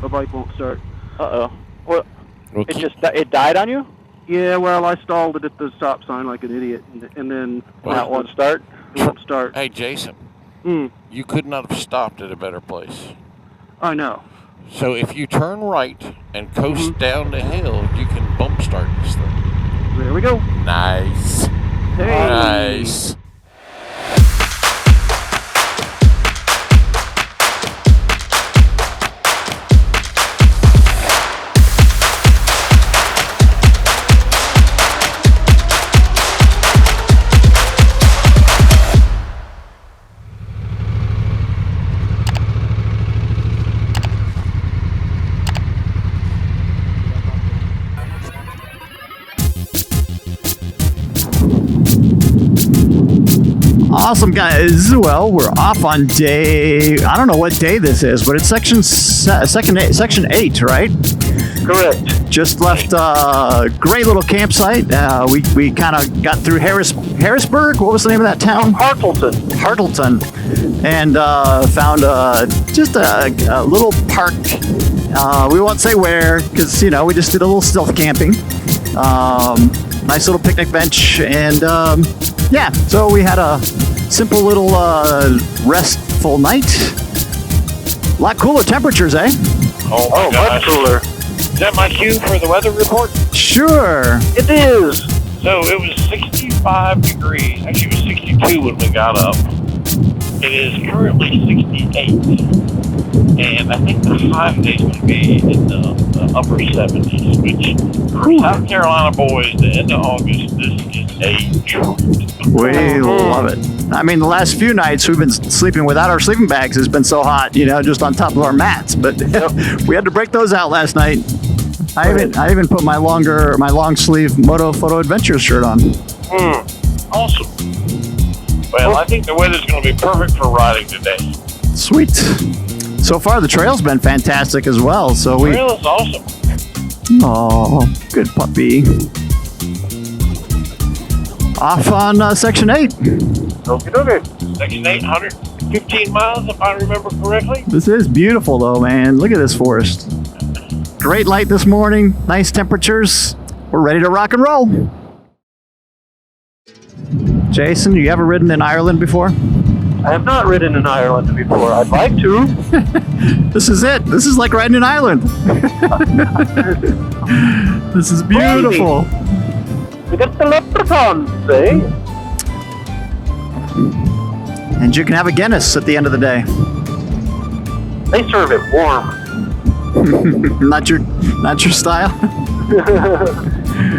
my bike won't start. Uh-oh. Well, Okay. it died on you? Yeah, well, I stalled it at the stop sign like an idiot, and then Now it won't start? it won't start. Hey, Jason, Mm, you could not have stopped at a better place. I know. So if you turn right and coast down the hill, you can bump start this thing. There we go. Nice. Hey. Nice. Awesome, guys. Well, we're off on day, I don't know what day this is, but it's section 8, right? Correct. Just left a great little campsite. We kind of got through Harrisburg. What was the name of that town? Hartleton. And found just a little park. We won't say where, because, we just did a little stealth camping. Nice little picnic bench. And, yeah, so we had a simple little restful night. A lot cooler temperatures, eh? Oh, much cooler. Is that my cue for the weather report? Sure. It is. So it was 65 degrees. Actually, it was 62 when we got up. It is currently 68. And I think the high today is going to be in the upper 70s, which for South Carolina boys, the end of August, this is a treat. We love it. I mean, the last few nights we've been sleeping without our sleeping bags. It's been so hot, just on top of our mats. But we had to break those out last night. I even put my long sleeve Moto Photo Adventures shirt on. Awesome. Well, I think the weather's going to be perfect for riding today. Sweet. So far, the trail's been fantastic as well. So The trail is awesome. Oh, good puppy. Off on Section 8. Okay. Section 815 miles, if I remember correctly. This is beautiful, though, man. Look at this forest. Great light this morning. Nice temperatures. We're ready to rock and roll. Jason, you ever ridden in Ireland before? I have not ridden in Ireland before. I'd like to. This is it. This is like riding in Ireland. This is beautiful. We got the leprechauns, eh? And you can have a Guinness at the end of the day. They serve it warm. Not your style.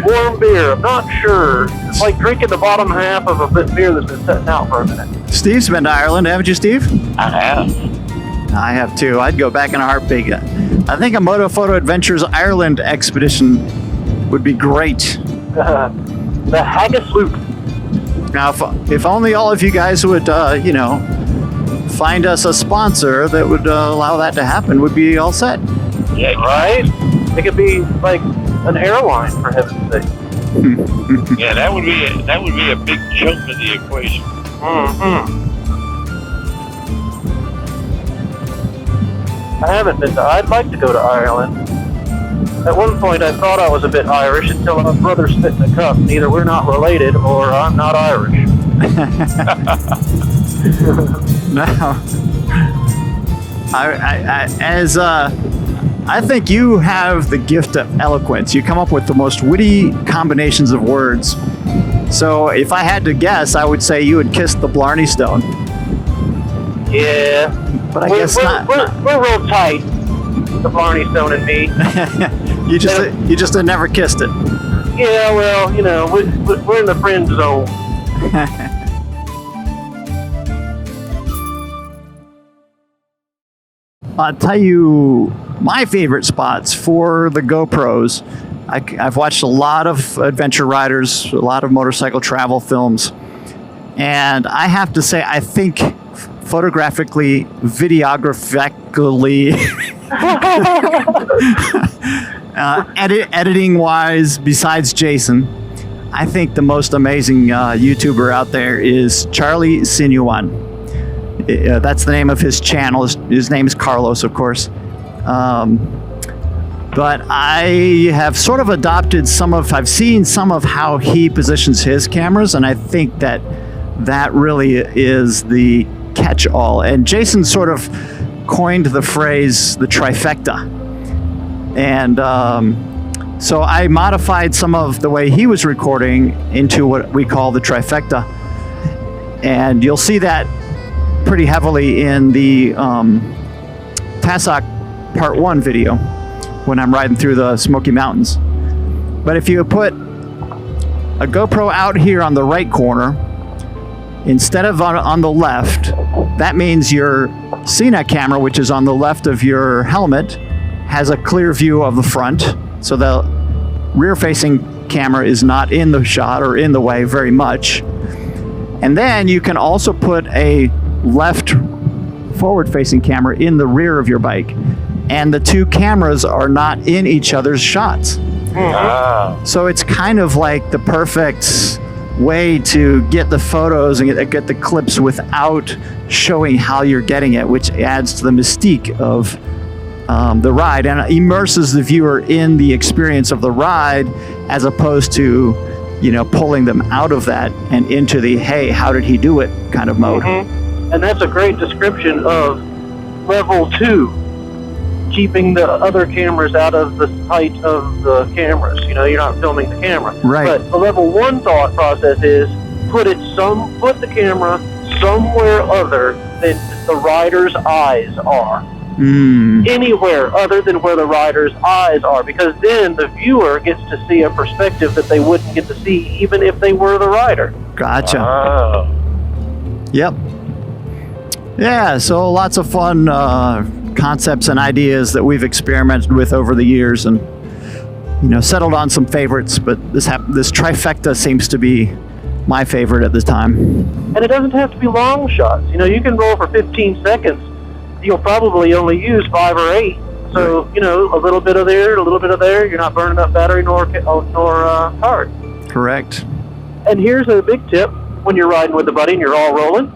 Warm beer. I'm not sure. It's like drinking the bottom half of a bit beer that's been sitting out for a minute. Steve's been to Ireland, haven't you, Steve? I have. I have too. I'd go back in a heartbeat. I think a Moto Photo Adventures Ireland expedition would be great. The haggis loop. Now, if only all of you guys would, find us a sponsor that would allow that to happen, would be all set. Yeah, Right? It could be like an airline, for heaven's sake. Yeah, that would be a big chunk of the equation. I haven't been to. I'd like to go to Ireland. At one point, I thought I was a bit Irish until my brother spit in a cup. Either we're not related or I'm not Irish. No. I think you have the gift of eloquence. You come up with the most witty combinations of words. So if I had to guess, I would say you would kiss the Blarney Stone. Yeah. But I guess not. We're real tight, the Blarney Stone and me. You just had never kissed it. Yeah, well, we're in the friend zone. I'll tell you my favorite spots for the GoPros. I've watched a lot of adventure riders, a lot of motorcycle travel films, and I have to say, I think photographically, videographically, editing-wise, besides Jason, I think the most amazing YouTuber out there is Charlie Sinuan. That's the name of his channel. His name is Carlos, of course. But I have sort of adopted I've seen some of how he positions his cameras, and I think that really is the catch-all. And Jason sort of coined the phrase the trifecta. And so I modified some of the way he was recording into what we call the trifecta. And you'll see that pretty heavily in the Tassoc Part 1 video when I'm riding through the Smoky Mountains. But if you put a GoPro out here on the right corner, instead of on the left, that means your scenic camera, which is on the left of your helmet, has a clear view of the front. So the rear-facing camera is not in the shot or in the way very much. And then you can also put a left forward-facing camera in the rear of your bike. And the two cameras are not in each other's shots. So it's kind of like the perfect way to get the photos and get the clips without showing how you're getting it, which adds to the mystique of the ride and immerses the viewer in the experience of the ride, as opposed to, pulling them out of that and into the, hey, how did he do it kind of mode. And that's a great description of level 2. Keeping the other cameras out of the sight of the cameras. You're not filming the camera. Right. But the level 1 thought process is put the camera somewhere other than the rider's eyes are. Anywhere other than where the rider's eyes are, because then the viewer gets to see a perspective that they wouldn't get to see even if they were the rider. Gotcha. Yep. Yeah, so lots of fun concepts and ideas that we've experimented with over the years, and settled on some favorites, but this trifecta seems to be my favorite at this time. And it doesn't have to be long shots. You can roll for 15 seconds. You'll probably only use 5 or 8. So, a little bit of there, a little bit of there. You're not burning up battery nor card. Correct. And here's a big tip when you're riding with a buddy and you're all rolling.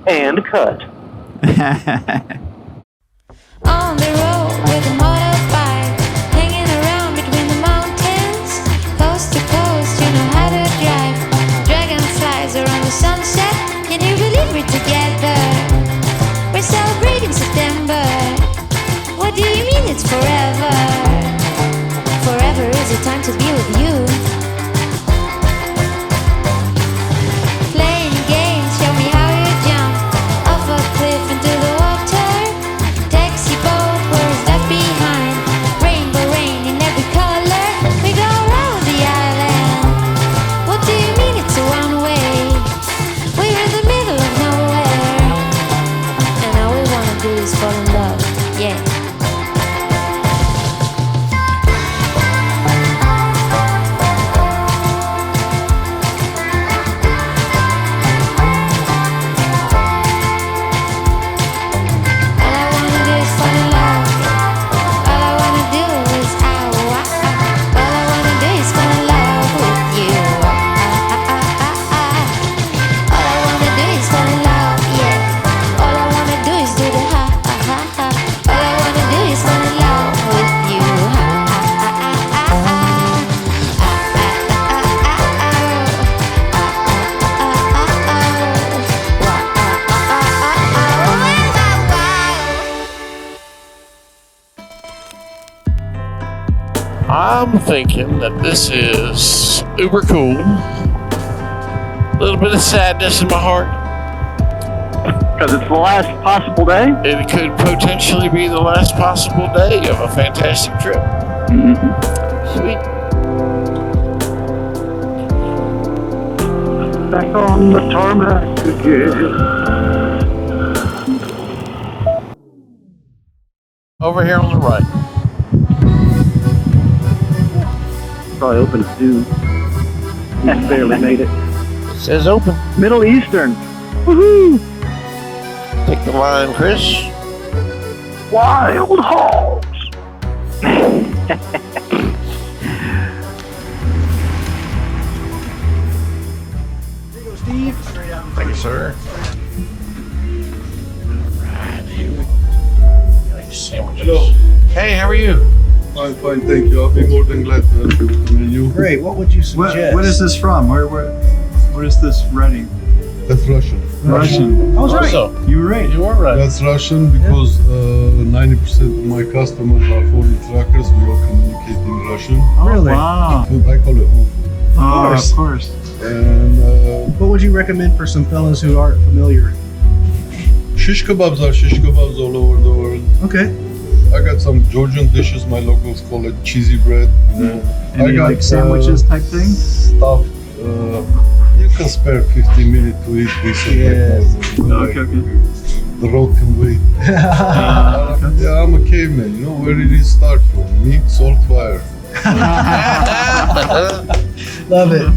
And cut. On the road with a motorbike, hanging around between the mountains, coast to coast, you know how to drive. Dragonflies around the sunset, can you believe we're together? We're celebrating September. What do you mean it's forever? Forever is a time to be with you. Playing games, show me how you jump off a cliff into the water. Taxi boat, where's left behind? Rainbow rain in every color. We go around the island. What do you mean it's a one way? We're in the middle of nowhere, and all we wanna do is fall in love. Yeah. I'm thinking that this is uber cool. A little bit of sadness in my heart. Because it's the last possible day? It could potentially be the last possible day of a fantastic trip. Sweet. Back on the tarmac again. Over here on the right. Probably open at 2. Just barely made it. Says open. Middle Eastern. Woohoo! Take the line, Chris. Wild hogs. Thank you, sir. Right, here we go. Sandwiches Hello. Hey, how are you? Fine, thank you. I'll be more than glad to help you with the menu. Great. What would you suggest? What is this from? What is this writing? That's Russian. Russian. I was right. Also, You were right. you were right. That's Russian because 90% of my customers are foreign truckers. We all communicate in Russian. Really? Wow. But I call it home. Oh, of course. And What would you recommend for some fellas who aren't familiar? shish kebabs are shish kebabs all over the world. Okay. I got some Georgian dishes. My locals call it cheesy bread. Any like sandwiches type thing? Stuff. You can spare 15 minutes to eat this. Okay. The road can wait. Yeah, I'm a caveman. You know where did it start from? Meat, salt, fire. Love it.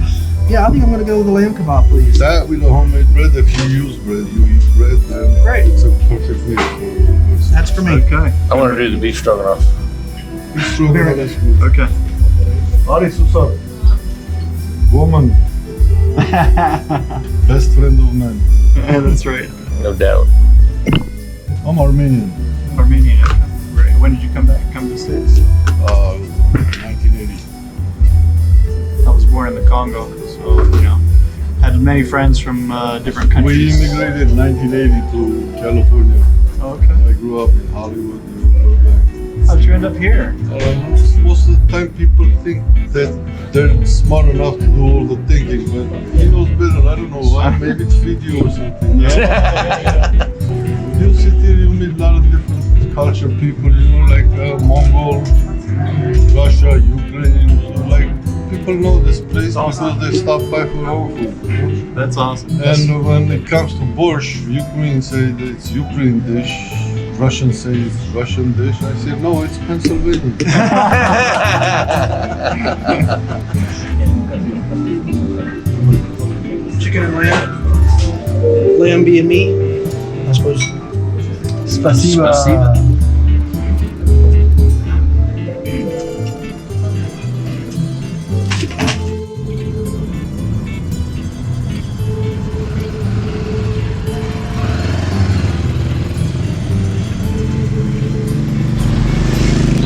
Yeah, I think I'm gonna go with the lamb kebab, please. That with a homemade bread. If you use bread, you eat bread. And Great. It's a perfect meal for us. That's for me. Okay. I want to do the beef stroganoff. It's true. Very That's good. Okay. Ari Susar. Woman. Best friend of man. Yeah, that's right. No doubt. I'm Armenian. Armenian. Okay. Right. When did you come back? Come to the States? 1980. I was born in the Congo, so had many friends from different We countries. immigrated in 1980 to California. Oh, okay. I grew up in Hollywood, Burbank. How'd you end up here? Most of the time people think that they're smart enough to do all the thinking, but he knows better. I don't know why. Maybe it's video or something. You sit here, you meet a lot of different culture people, like Mongol, Russia, Ukraine. So like people know this place because they stop by for our food. That's awesome. And when it comes to borscht, Ukraine say that it's Ukraine dish. Russians say it's Russian dish. I say no, it's Pennsylvania. Chicken and lamb. Lamb being meat. I suppose. Spasiba.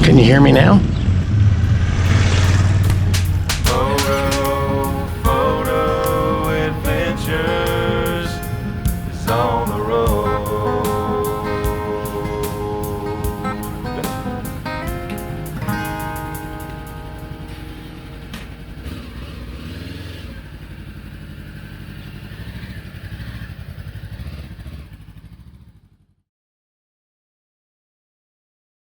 Can you hear me now?